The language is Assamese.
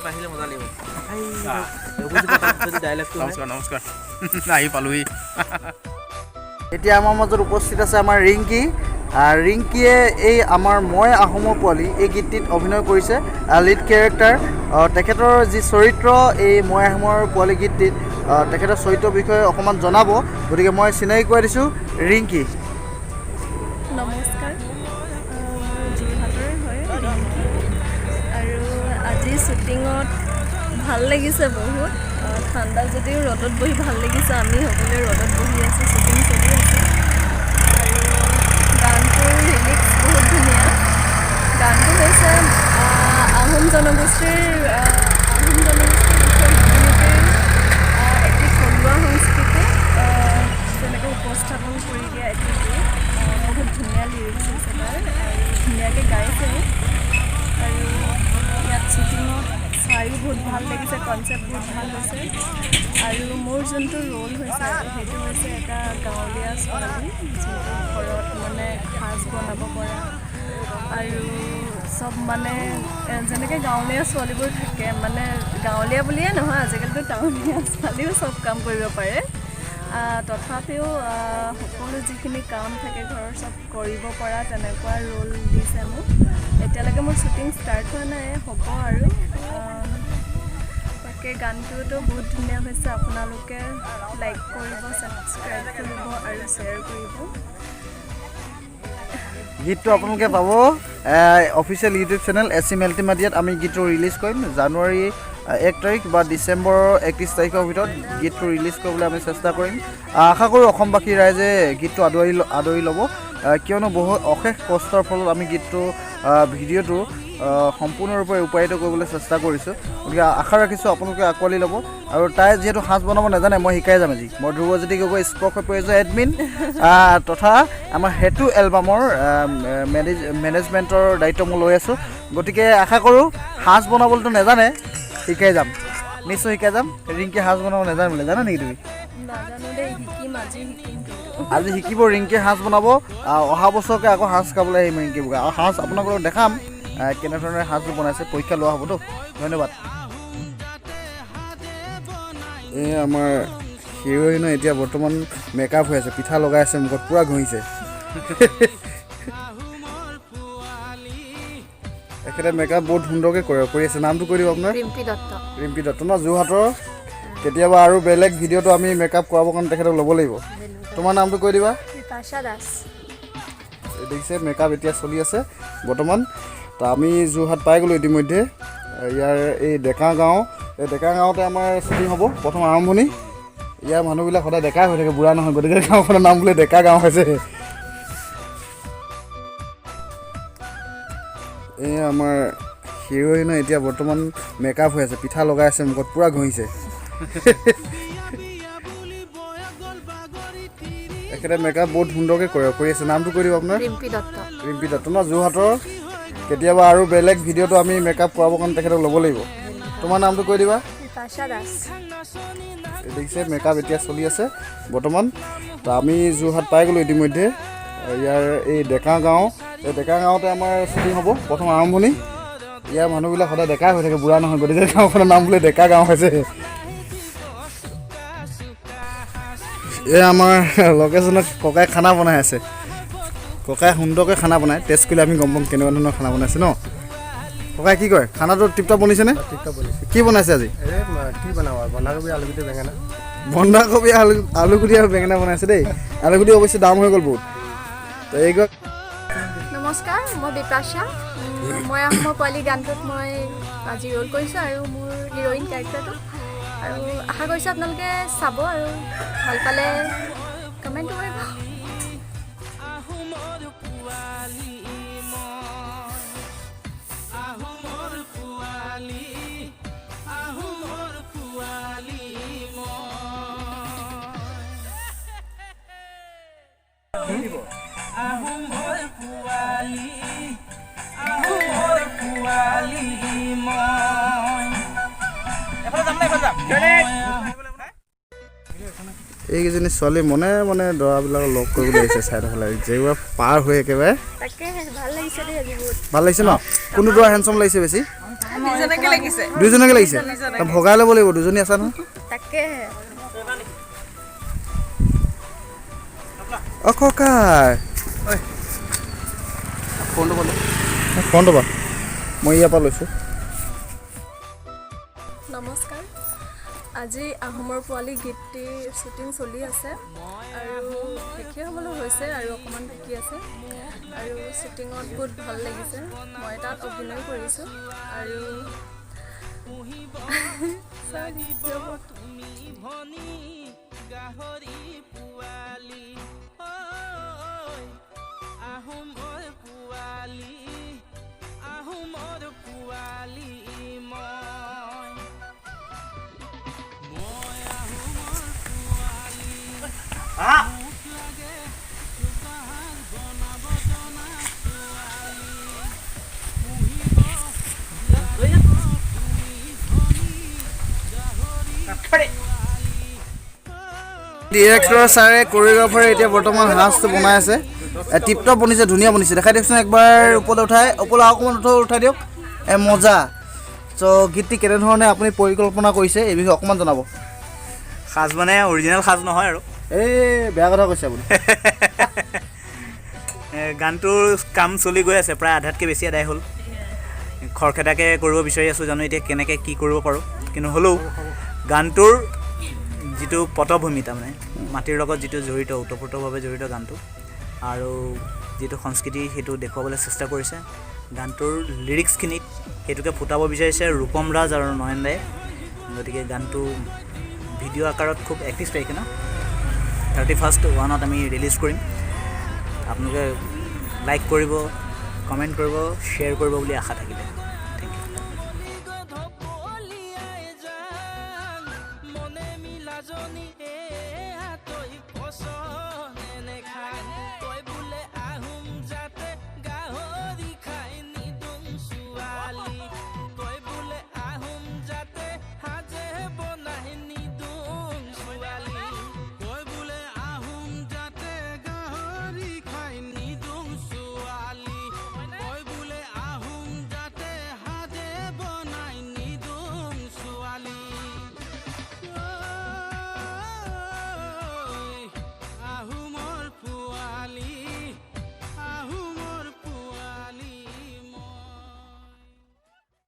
বাহিলে মজা লাগিব নমস্কাৰ নমস্কাৰ আহি পালোহি এতিয়া আমাৰ মাজত উপস্থিত আছে আমাৰ ৰিংকি ৰিংকিয়ে এই আমাৰ মই আহোমৰ পোৱালি এই গীতটিত অভিনয় কৰিছে লিড কেৰেক্টাৰ তেখেতৰ যি চৰিত্ৰ এই মই আহোমৰ পোৱালি গীতটিত তেখেতৰ চৰিত্ৰৰ বিষয়ে অকণমান জনাব গতিকে মই চিনাকি কৰি দিছোঁ ৰিংকি নমস্কাৰ যোৰহাটৰ হয় ৰিংকি আৰু আজি শ্বুটিঙত ভাল লাগিছে বহুত ঠাণ্ডা যদিও ৰ'দত বহি ভাল লাগিছে আমি সকলোৱে ৰ'দত বহি আছোঁ শ্বুটিং চলি আছে আৰু গানটোৰ লিৰিক্স বহুত ধুনীয়া গানটো হৈছে আহোম জনগোষ্ঠীৰ বিষয়ে এটি থলুৱা সংস্কৃতি তেনেকৈ উপস্থাপন কৰি দিয়া এটি গীত বহুত ধুনীয়া লিৰিক্স হৈছে তাৰ আৰু ধুনীয়াকৈ গাইছে আৰু ইয়াত শ্বুটিঙত চাইও বহুত ভাল লাগিছে কনচেপ্ট বহুত ভাল হৈছে আৰু মোৰ যোনটো ৰোল হৈছে সেইটো হৈছে এটা গাঁৱলীয়া ছোৱালী যিটো ঘৰত মানে সাজ বনাব পৰা আৰু চব মানে যেনেকৈ গাঁৱলীয়া ছোৱালীবোৰ থাকে মানে গাঁৱলীয়া বুলিয়ে নহয় আজিকালিতো টাউনীয়া ছোৱালীও চব কাম কৰিব পাৰে তথাপিও সকলো যিখিনি কাম থাকে ঘৰৰ চব কৰিব পৰা তেনেকুৱা ৰোল দিছে মোক এতিয়ালৈকে মোৰ শ্বুটিং ষ্টাৰ্ট হোৱা নাই হ'ব আৰু তাকে গানটোতো বহুত ধুনীয়া হৈছে আপোনালোকে লাইক কৰিব ছাবস্ক্ৰাইব কৰিব আৰু শ্বেয়াৰ কৰিব গীতটো আপোনালোকে পাব অফিচিয়েল ইউটিউব চেনেল SC মাল্টিমিডিয়াত আমি গীতটো ৰিলিজ কৰিম জানুৱাৰী 1 তাৰিখ বা ডিচেম্বৰৰ 31 তাৰিখৰ ভিতৰত গীতটো ৰিলিজ কৰিবলৈ আমি চেষ্টা কৰিম আশা কৰোঁ অসমবাসী ৰাইজে গীতটো আদৰি ল'ব কিয়নো বহুত অশেষ কষ্টৰ ফলত আমি গীতটো ভিডিঅ'টো সম্পূৰ্ণৰূপে ৰূপায়িত কৰিবলৈ চেষ্টা কৰিছোঁ গতিকে আশা ৰাখিছোঁ আপোনালোকে আঁকোৱালি ল'ব আৰু তাই যিহেতু সাজ বনাব নাজানে মই শিকাই যাম আজি মই ধ্ৰুৱজ্যোতি গগৈ স্পৰ্শ প্ৰয়োজন এডমিন তথা আমাৰ সেইটো এলবামৰ মেনেজমেণ্টৰ দায়িত্ব মই লৈ আছোঁ গতিকে আশা কৰোঁ সাজ বনাবলৈতো নাজানে শিকাই যাম নিশ্চয় শিকাই যাম ৰিংকি সাজ বনাব নাজানে বোলে জানা নেকি তুমি আজি শিকিব ৰিংকি সাজ বনাব অহা বছৰকৈ আকৌ সাজ খাবলৈ আহিম ৰিংকি বগা আৰু সাজ আপোনালোকক দেখাম কেনেধৰণে সাজটো বনাইছে পৰীক্ষা লোৱা হ'বতো ধন্যবাদ এই আমাৰ হিৰ'ইনৰ এতিয়া বৰ্তমান মেকআপ হৈ আছে পিঠা লগাই আছে মুখত পূৰা ঘঁহিছে এখেতে মেকআপ বহুত সুন্দৰকৈ কৰি আছে নামটো কৈ দিব আপোনাৰ ৰিম্পী দত্ত ন যোৰহাটৰ কেতিয়াবা আৰু বেলেগ ভিডিঅ'টো আমি মেকআপ কৰাবৰ কাৰণে তেখেতক ল'ব লাগিব তোমাৰ নামটো কৈ দিবা দেখিছে মেকআপ এতিয়া চলি আছে বৰ্তমান তো আমি যোৰহাট পাই গ'লোঁ ইতিমধ্যে ইয়াৰ এই ডেকা গাঁৱতে আমাৰ শ্বুটিং হ'ব প্ৰথম আৰম্ভণি ইয়াৰ মানুহবিলাক সদায় ডেকা হৈ থাকে বুঢ়া নহয় গতিকে গাঁওখনৰ নাম বোলে ডেকা গাঁও হৈছে এই আমাৰ হিৰ'ইনৰ এতিয়া বৰ্তমান মেকআপ হৈ আছে পিঠা লগাই আছে মুখত পূৰা ঘঁহিছে এখেতে মেকআপ বহুত সুন্দৰকৈ কৰি আছে নামটো কৈ দিব আপোনাৰ ৰিম্পী দত্ত ন যোৰহাটৰ কেতিয়াবা আৰু বেলেগ ভিডিঅ'টো আমি মেকআপ কৰাবৰ কাৰণে তেখেতক ল'ব লাগিব তোমাৰ নামটো কৈ দিবা দেখিছে মেকআপ এতিয়া চলি আছে বৰ্তমান তো আমি যোৰহাট পাই গ'লোঁ ইতিমধ্যে ইয়াৰ এই ডেকা গাঁৱতে আমাৰ শ্বুটিং হ'ব প্ৰথম আৰম্ভণি ইয়াৰ মানুহবিলাক সদায় ডেকা হৈ থাকে বুঢ়া নহয় গতিকে গাঁওখনৰ নাম বোলে ডেকা গাঁও হৈছে এই আমাৰ লোকেশ্যনত ককাই খানা বনাই আছে ককাই সুন্দৰকৈ খানা বনায় টেষ্ট কৰিলে আমি গম পাম কেনেকুৱা ধৰণৰ খানা বনাইছে ন ককাই কি কয় খানাটো টিপটপ বনিছেনে কি বনাইছে আজি কি বনাব বন্ধাকবি আলুগুটি বেঙেনা বন্ধাকবি আলুগুটি আৰু বেঙেনা বনাইছে দেই আলুগুটি অৱশ্যে দাম হৈ গ'ল বহুত তো এই নমস্কাৰ মই বিপাশা মই আহোমৰ পোৱালি গানটোত মই আজি ৰোল কৰিছোঁ আৰু মোৰ হিৰ'ইন কেৰেক্টাৰটো আৰু আশা কৰিছোঁ আপোনালোকে চাব আৰু ভাল পালে কমেণ্ট কৰিব এইকেইজনী ছোৱালী মনে মনে দৰাবিলাকক লগ কৰিবলৈ আহিছে চাইডৰ ফালে যেইবাৰ পাৰ হৈ একেবাৰে তাকে ভাল লাগিছে দেই আজি বহুত ভাল লাগিছে ন কোনটো দৰা হেণ্ডছম লাগিছে বেছি দুজনকে লাগিছে দুইজনকে লাগিছে ভগাই ল'ব লাগিব দুজনী আছা নহয় তাকেহে অ' ককাৰ ফোনটো পা মই ইয়াৰ পৰা লৈছোঁ নমস্কাৰ আজি আহোমৰ পোৱালি গীতটিৰ শ্বুটিং চলি আছে আৰু শেষেই হ'বলৈ হৈছে আৰু অকণমান বাকী আছে আৰু শ্বুটিঙত বহুত ভাল লাগিছে মই তাত অভিনয় কৰিছোঁ আৰু ডিৰেক্টৰ ছাৰে কোৰিঅ'গ্ৰাফাৰে এতিয়া বৰ্তমান সাজটো বনাই আছে টিপটপ বনিছে ধুনীয়া বনিছে দেখাই দিয়কচোন একবাৰ ওপৰলৈ অকণমান উঠাই দিয়ক মজা চ' গীতটি কেনেধৰণে আপুনি পৰিকল্পনা কৰিছে এই বিষয়ে অকণমান জনাব সাজ মানে অৰিজিনেল সাজ নহয় আৰু এই বেয়া কথা কৈছে আপুনি গানটোৰ কাম চলি গৈ আছে প্ৰায় আধাতকৈ বেছি আদায় হ'ল খৰখেদাকৈ কৰিব বিচাৰি আছোঁ জানো এতিয়া কেনেকৈ কি কৰিব পাৰোঁ কিন্তু হ'লেও গানটোৰ যিটো পটভূমি তাৰমানে মাটিৰ লগত যিটো জড়িত ওতঃপ্ৰোতভাৱে জড়িত গানটো আৰু যিটো সংস্কৃতি সেইটো দেখুৱাবলৈ চেষ্টা কৰিছে গানটোৰ লিৰিক্সখিনিত সেইটোকে ফুটাব বিচাৰিছে ৰূপম ৰাজ আৰু নয়ন দায়ে গতিকে গানটো ভিডিঅ' আকাৰত খুব 31 তাৰিখে ন 31 আমি ৰিলিজ কৰিম আপোনালোকে লাইক কৰিব কমেণ্ট কৰিব শ্বেয়াৰ কৰিব বুলি আশা থাকিলে